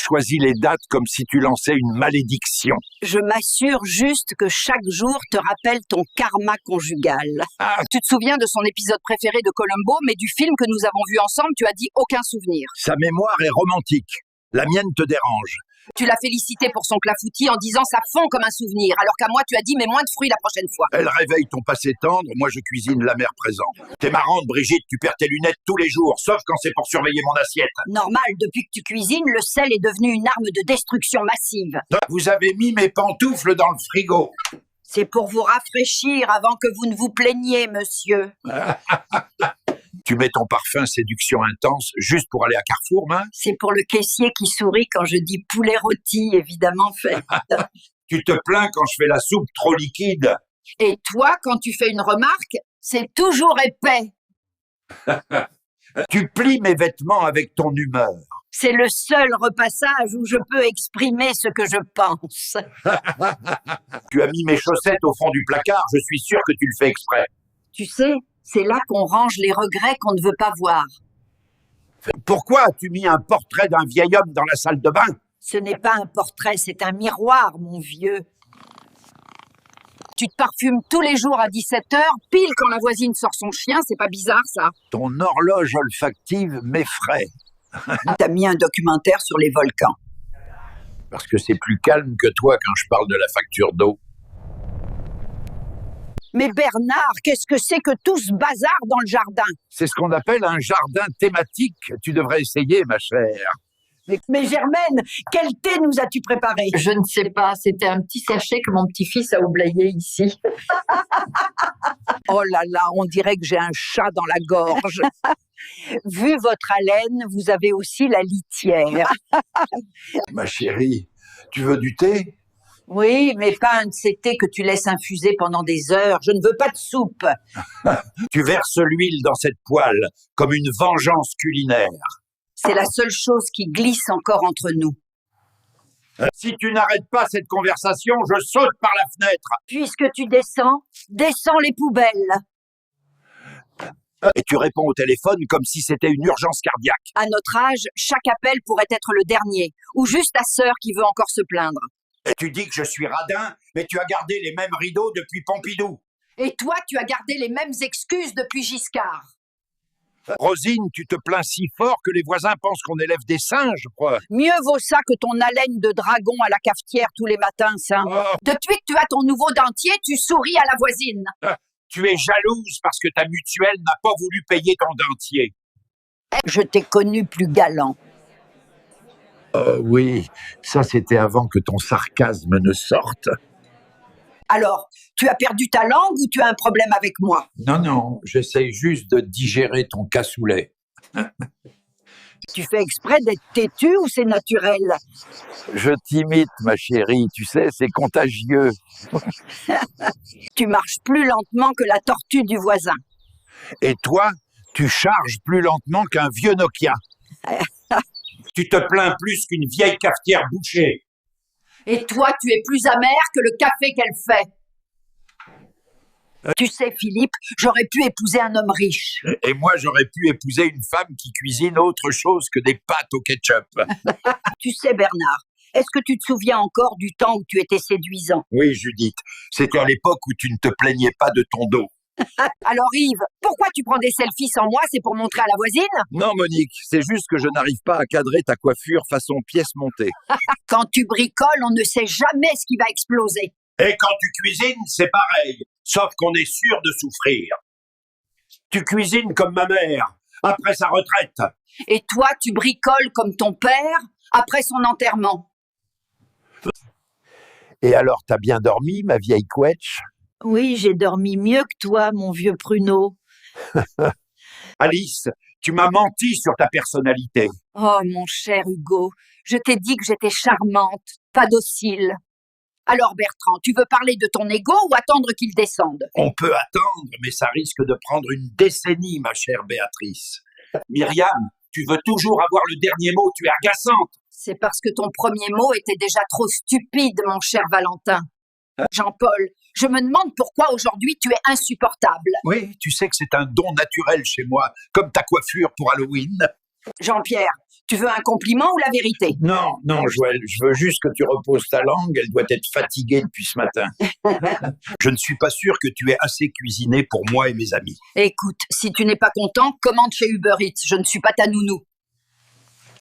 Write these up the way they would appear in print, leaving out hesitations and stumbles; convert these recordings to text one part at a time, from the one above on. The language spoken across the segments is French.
choisis les dates comme si tu lançais une malédiction. Je m'assure juste que chaque jour te rappelle ton karma conjugal. Ah, Tu te souviens de son épisode préféré de Columbo, mais du film que nous avons vu ensemble, tu as dit aucun souvenir. sa mémoire est romantique. La mienne te dérange. Tu l'as félicité pour son clafoutis en disant ça fond comme un souvenir, alors qu'à moi tu as dit mais moins de fruits la prochaine fois. Elle réveille ton passé tendre, moi je cuisine la mère présent. T'es marrante, Brigitte, tu perds tes lunettes tous les jours, sauf quand c'est pour surveiller mon assiette. Normal, depuis que tu cuisines, le sel est devenu une arme de destruction massive. Vous avez mis mes pantoufles dans le frigo. C'est pour vous rafraîchir avant que vous ne vous plaigniez, monsieur. Tu mets ton parfum séduction intense juste pour aller à Carrefour, mince. C'est pour le caissier qui sourit quand je dis poulet rôti, évidemment fait. Tu te plains quand je fais la soupe trop liquide. Et toi, quand tu fais une remarque, c'est toujours épais. Tu plies mes vêtements avec ton humeur. C'est le seul repassage où je peux exprimer ce que je pense. Tu as mis mes chaussettes au fond du placard, je suis sûr que tu le fais exprès. Tu sais, c'est là qu'on range les regrets qu'on ne veut pas voir. Pourquoi as-tu mis un portrait d'un vieil homme dans la salle de bain? Ce n'est pas un portrait, c'est un miroir, mon vieux. Tu te parfumes tous les jours à 17h, pile quand la voisine sort son chien, c'est pas bizarre ça? Ton horloge olfactive m'effraie. T'as mis un documentaire sur les volcans. Parce que c'est plus calme que toi quand je parle de la facture d'eau. Mais Bernard, qu'est-ce que c'est que tout ce bazar dans le jardin? C'est ce qu'on appelle un jardin thématique. Tu devrais essayer, ma chère. Mais Germaine, quel thé nous as-tu préparé? Je ne sais pas, c'était un petit sachet que mon petit-fils a oublié ici. Oh là là, on dirait que j'ai un chat dans la gorge. Vu votre haleine, vous avez aussi la litière. Ma chérie, tu veux du thé? Oui, mais pas un de ces thés que tu laisses infuser pendant des heures. Je ne veux pas de soupe. Tu verses l'huile dans cette poêle, comme une vengeance culinaire. C'est la seule chose qui glisse encore entre nous. Si tu n'arrêtes pas cette conversation, je saute par la fenêtre. Puisque tu descends les poubelles. Et tu réponds au téléphone comme si c'était une urgence cardiaque. À notre âge, chaque appel pourrait être le dernier, ou juste ta sœur qui veut encore se plaindre. Et tu dis que je suis radin, mais tu as gardé les mêmes rideaux depuis Pompidou. Et toi, tu as gardé les mêmes excuses depuis Giscard. Rosine, tu te plains si fort que les voisins pensent qu'on élève des singes, quoi. Mieux vaut ça que ton haleine de dragon à la cafetière tous les matins, ça. Oh, Depuis que tu as ton nouveau dentier, tu souris à la voisine. tu es jalouse parce que ta mutuelle n'a pas voulu payer ton dentier. Je t'ai connu plus galant. Oui, ça c'était avant que ton sarcasme ne sorte. Alors, tu as perdu ta langue ou tu as un problème avec moi? Non, j'essaye juste de digérer ton cassoulet. Tu fais exprès d'être têtu ou c'est naturel? Je t'imite, ma chérie, tu sais, c'est contagieux. Tu marches plus lentement que la tortue du voisin. Et toi, tu charges plus lentement qu'un vieux Nokia. Tu te plains plus qu'une vieille cafetière bouchée. Et toi, tu es plus amer que le café qu'elle fait. Tu sais, Philippe, j'aurais pu épouser un homme riche. Et moi, j'aurais pu épouser une femme qui cuisine autre chose que des pâtes au ketchup. Tu sais, Bernard, est-ce que tu te souviens encore du temps où tu étais séduisant? Oui, Judith, c'était à l'époque où tu ne te plaignais pas de ton dos. Alors Yves, pourquoi tu prends des selfies sans moi? C'est pour montrer à la voisine? Non, Monique, c'est juste que je n'arrive pas à cadrer ta coiffure façon pièce montée. Quand tu bricoles, on ne sait jamais ce qui va exploser. Et quand tu cuisines, c'est pareil, sauf qu'on est sûr de souffrir. Tu cuisines comme ma mère, après sa retraite. Et toi, tu bricoles comme ton père après son enterrement. Et alors, t'as bien dormi, ma vieille couetche? Oui, j'ai dormi mieux que toi, mon vieux pruneau. Alice, tu m'as menti sur ta personnalité. Oh, mon cher Hugo, je t'ai dit que j'étais charmante, pas docile. Alors Bertrand, tu veux parler de ton ego ou attendre qu'il descende? On peut attendre, mais ça risque de prendre une décennie, ma chère Béatrice. Myriam, tu veux toujours avoir le dernier mot, tu es agaçante. C'est parce que ton premier mot était déjà trop stupide, mon cher Valentin. Jean-Paul, je me demande pourquoi aujourd'hui tu es insupportable. Oui, tu sais que c'est un don naturel chez moi, comme ta coiffure pour Halloween. Jean-Pierre, Tu veux un compliment ou la vérité? Non, non, Joël, je veux juste que tu reposes ta langue, elle doit être fatiguée depuis ce matin. Je ne suis pas sûr que tu aies assez cuisiné pour moi et mes amis. Écoute, si tu n'es pas content, commande chez Uber Eats, je ne suis pas ta nounou.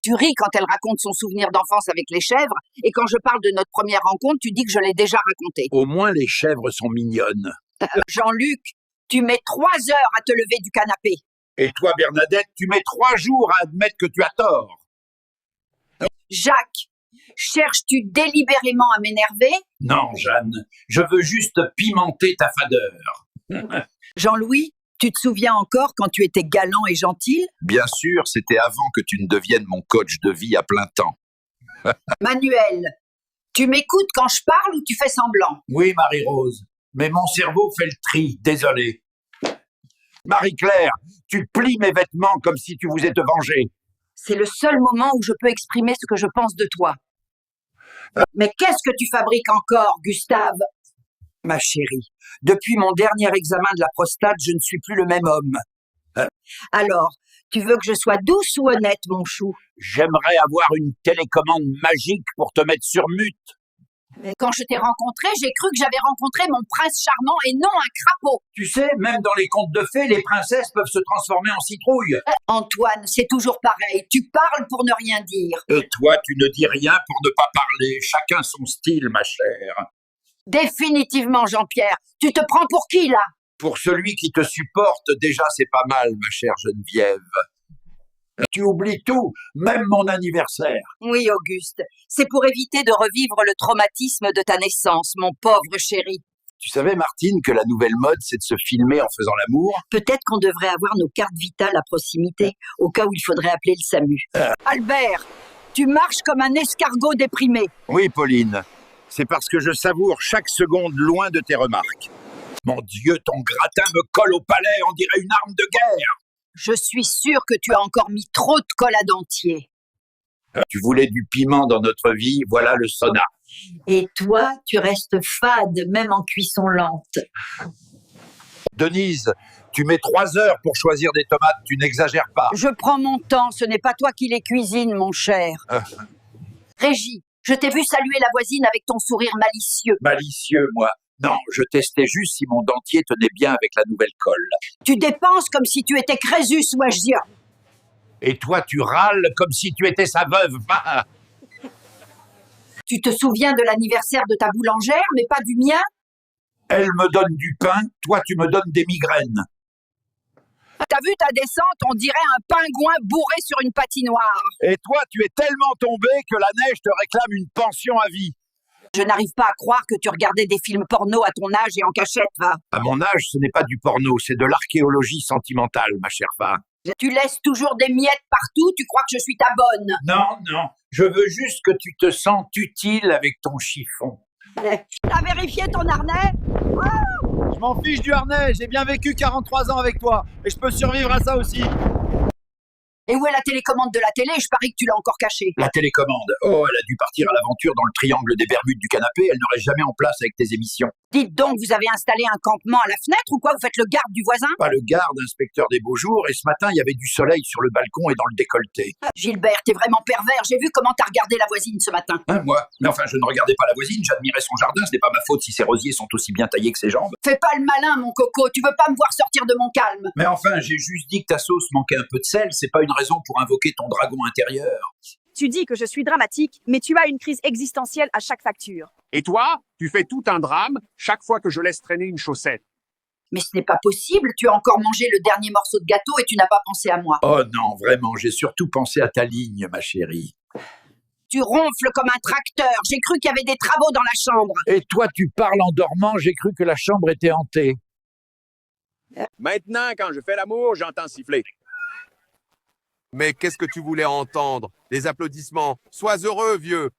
Tu ris quand elle raconte son souvenir d'enfance avec les chèvres, et quand je parle de notre première rencontre, tu dis que je l'ai déjà raconté. Au moins les chèvres sont mignonnes. Jean-Luc, tu mets 3 heures à te lever du canapé. Et toi, Bernadette, tu mets 3 jours à admettre que tu as tort. Jacques, cherches-tu délibérément à m'énerver? Non, Jeanne, je veux juste pimenter ta fadeur. Jean-Louis, tu te souviens encore quand tu étais galant et gentil? Bien sûr, c'était avant que tu ne deviennes mon coach de vie à plein temps. Manuel, tu m'écoutes quand je parle ou tu fais semblant? Oui, Marie-Rose, mais mon cerveau fait le tri, désolé. Marie-Claire, tu plies mes vêtements comme si tu vous étais vengée. C'est le seul moment où je peux exprimer ce que je pense de toi. Mais qu'est-ce que tu fabriques encore, Gustave? Ma chérie, depuis mon dernier examen de la prostate, je ne suis plus le même homme. Alors, tu veux que je sois douce ou honnête, mon chou? J'aimerais avoir une télécommande magique pour te mettre sur mute. Mais quand je t'ai rencontré, j'ai cru que j'avais rencontré mon prince charmant et non un crapaud. Tu sais, même dans les contes de fées, les princesses peuvent se transformer en citrouille. Antoine, c'est toujours pareil. Tu parles pour ne rien dire. Et toi, tu ne dis rien pour ne pas parler. Chacun son style, ma chère. Définitivement, Jean-Pierre. Tu te prends pour qui, là? Pour celui qui te supporte, déjà, c'est pas mal, ma chère Geneviève. Tu oublies tout, même mon anniversaire. Oui, Auguste. C'est pour éviter de revivre le traumatisme de ta naissance, mon pauvre chéri. Tu savais, Martine, que la nouvelle mode, c'est de se filmer en faisant l'amour? Peut-être qu'on devrait avoir nos cartes vitales à proximité, au cas où il faudrait appeler le SAMU. Albert, tu marches comme un escargot déprimé. Oui, Pauline. C'est parce que je savoure chaque seconde loin de tes remarques. Mon Dieu, ton gratin me colle au palais, on dirait une arme de guerre. Je suis sûre que tu as encore mis trop de colle à dentier. Tu voulais du piment dans notre vie, voilà le sonar. Et toi, tu restes fade, même en cuisson lente. Denise, tu mets 3 heures pour choisir des tomates, tu n'exagères pas. Je prends mon temps, ce n'est pas toi qui les cuisines, mon cher. Régie, je t'ai vu saluer la voisine avec ton sourire malicieux. Malicieux, moi. Non, je testais juste si mon dentier tenait bien avec la nouvelle colle. Tu dépenses comme si tu étais Crésus ou Agir. Et toi, tu râles comme si tu étais sa veuve. Tu te souviens de l'anniversaire de ta boulangère, mais pas du mien? Elle me donne du pain, toi tu me donnes des migraines. T'as vu ta descente, on dirait un pingouin bourré sur une patinoire. Et toi, tu es tellement tombé que la neige te réclame une pension à vie. Je n'arrive pas à croire que tu regardais des films porno à ton âge et en cachette, va. À mon âge, ce n'est pas du porno, c'est de l'archéologie sentimentale, ma chère va. Tu laisses toujours des miettes partout, tu crois que je suis ta bonne. Non, non, je veux juste que tu te sentes utile avec ton chiffon. T'as vérifié ton harnais? Je m'en fiche du harnais, j'ai bien vécu 43 ans avec toi, et je peux survivre à ça aussi. Et où est la télécommande de la télé? Je parie que tu l'as encore cachée. La télécommande. Oh, elle a dû partir à l'aventure dans le triangle des Bermudes du canapé, elle n'aurait jamais en place avec tes émissions. Dites donc, vous avez installé un campement à la fenêtre ou quoi? Vous faites le garde du voisin? Pas le garde, inspecteur des beaux jours, et ce matin, il y avait du soleil sur le balcon et dans le décolleté. Gilbert, t'es vraiment pervers. J'ai vu comment t'as regardé la voisine ce matin. Hein, moi? Mais enfin, je ne regardais pas la voisine, j'admirais son jardin, ce n'est pas ma faute si ses rosiers sont aussi bien taillés que ses jambes. Fais pas le malin, mon coco. Tu veux pas me voir sortir de mon calme? Mais enfin, j'ai juste dit que ta sauce manquait un peu de sel, c'est pas une raison pour invoquer ton dragon intérieur. Tu dis que je suis dramatique, mais tu as une crise existentielle à chaque facture. Et toi, tu fais tout un drame chaque fois que je laisse traîner une chaussette. Mais ce n'est pas possible. Tu as encore mangé le dernier morceau de gâteau et tu n'as pas pensé à moi. Oh non, vraiment, j'ai surtout pensé à ta ligne, ma chérie. Tu ronfles comme un tracteur. J'ai cru qu'il y avait des travaux dans la chambre. Et toi, tu parles en dormant, j'ai cru que la chambre était hantée. Maintenant, quand je fais l'amour, j'entends siffler. Mais qu'est-ce que tu voulais entendre? Des applaudissements. Sois heureux, vieux.